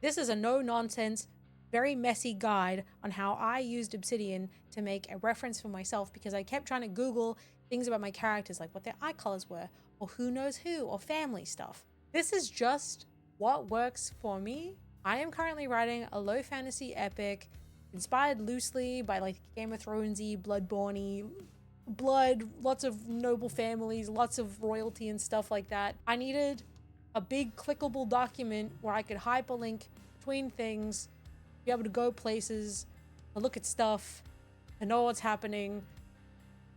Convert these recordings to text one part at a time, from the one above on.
This is a no-nonsense, very messy guide on how I used Obsidian to make a reference for myself, because I kept trying to Google things about my characters, like what their eye colors were, or who knows who, or family stuff. This is just what works for me. I am currently writing a low fantasy epic inspired loosely by like Game of Thronesy, Bloodborne-y, blood, lots of noble families, lots of royalty and stuff like that. I needed a big clickable document where I could hyperlink between things, be able to go places, to look at stuff, to know what's happening.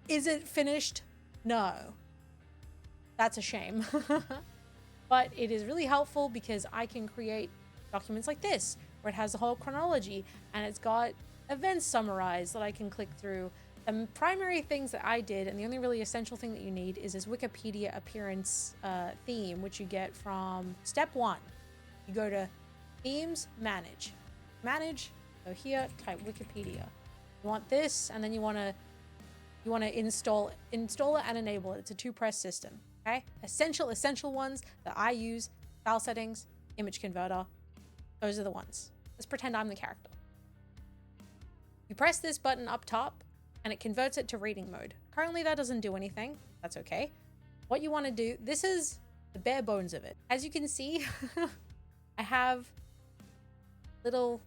Is it finished? No. That's a shame. But it is really helpful because I can create documents like this, where it has the whole chronology and it's got events summarized that I can click through. The primary things that I did, and the only really essential thing that you need, is this Wikipedia appearance theme, which you get from step 1. You go to themes, manage, go here, type Wikipedia. You want this, and then you want to install it and enable it. It's a 2-press system. Okay, essential ones that I use: file settings, image converter. Those are the ones. Let's pretend I'm the character. You press this button up top and it converts it to reading mode. Currently that doesn't do anything. That's okay. What you want to do, this is the bare bones of it. As you can see, I have little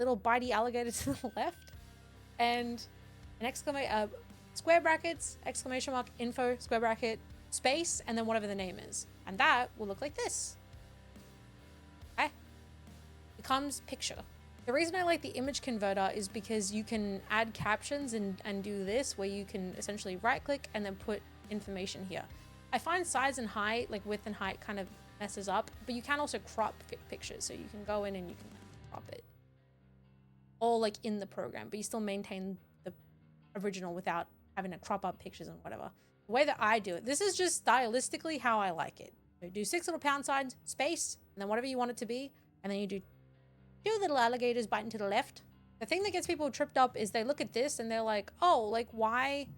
little bitey alligator to the left, and an square brackets, exclamation mark, info, square bracket, space, and then whatever the name is. And that will look like this. Okay? Becomes picture. The reason I like the image converter is because you can add captions and do this, where you can essentially right click and then put information here. I find size and height, like width and height, kind of messes up, but you can also crop pictures. So you can go in and you can crop it all like in the program, but you still maintain the original without having to crop up pictures and whatever. The way that I do it, this is just stylistically how I like it. So do 6 little pound signs, space, and then whatever you want it to be, and then you do 2 little alligators biting to the left. The thing that gets people tripped up is they look at this and they're like, oh, like why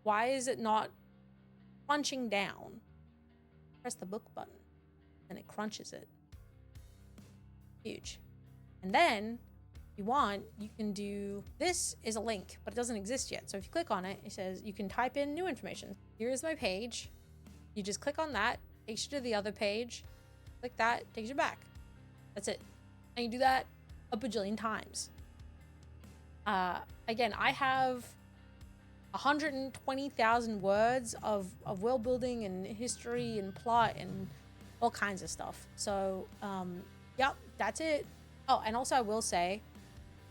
is it not crunching down? Press the book button and it crunches it. Huge. And then you can do, this is a link, but it doesn't exist yet. So if you click on it, it says you can type in new information. Here is my page. You just click on that, takes you to the other page. Click that, takes you back. That's it. And you do that a bajillion times. Again, I have 120,000 words of world building and history and plot and all kinds of stuff. So, yep, that's it. Oh, and also I will say,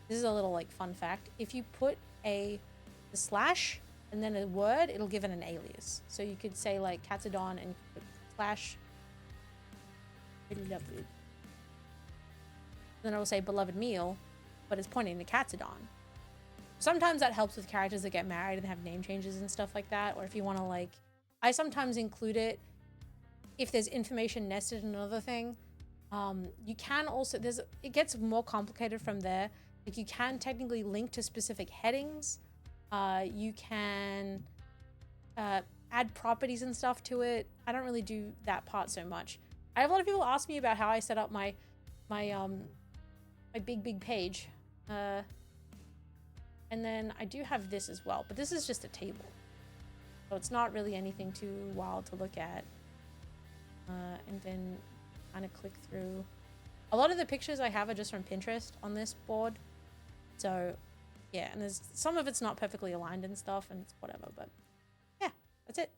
this is a little like fun fact. If you put the slash and then a word, it'll give it an alias. So you could say like Katadon and you could put slash beloved. Then it'll say beloved meal, but it's pointing to Katadon. Sometimes that helps with characters that get married and have name changes and stuff like that. Or if you want to like, I sometimes include it if there's information nested in another thing. You can also, it gets more complicated from there. Like you can technically link to specific headings. You can add properties and stuff to it. I don't really do that part so much. I have a lot of people ask me about how I set up my big page. And then I do have this as well, but this is just a table. So it's not really anything too wild to look at. And then kind of click through. A lot of the pictures I have are just from Pinterest on this board. So yeah, and there's some of it's not perfectly aligned and stuff, and it's whatever, but yeah, that's it.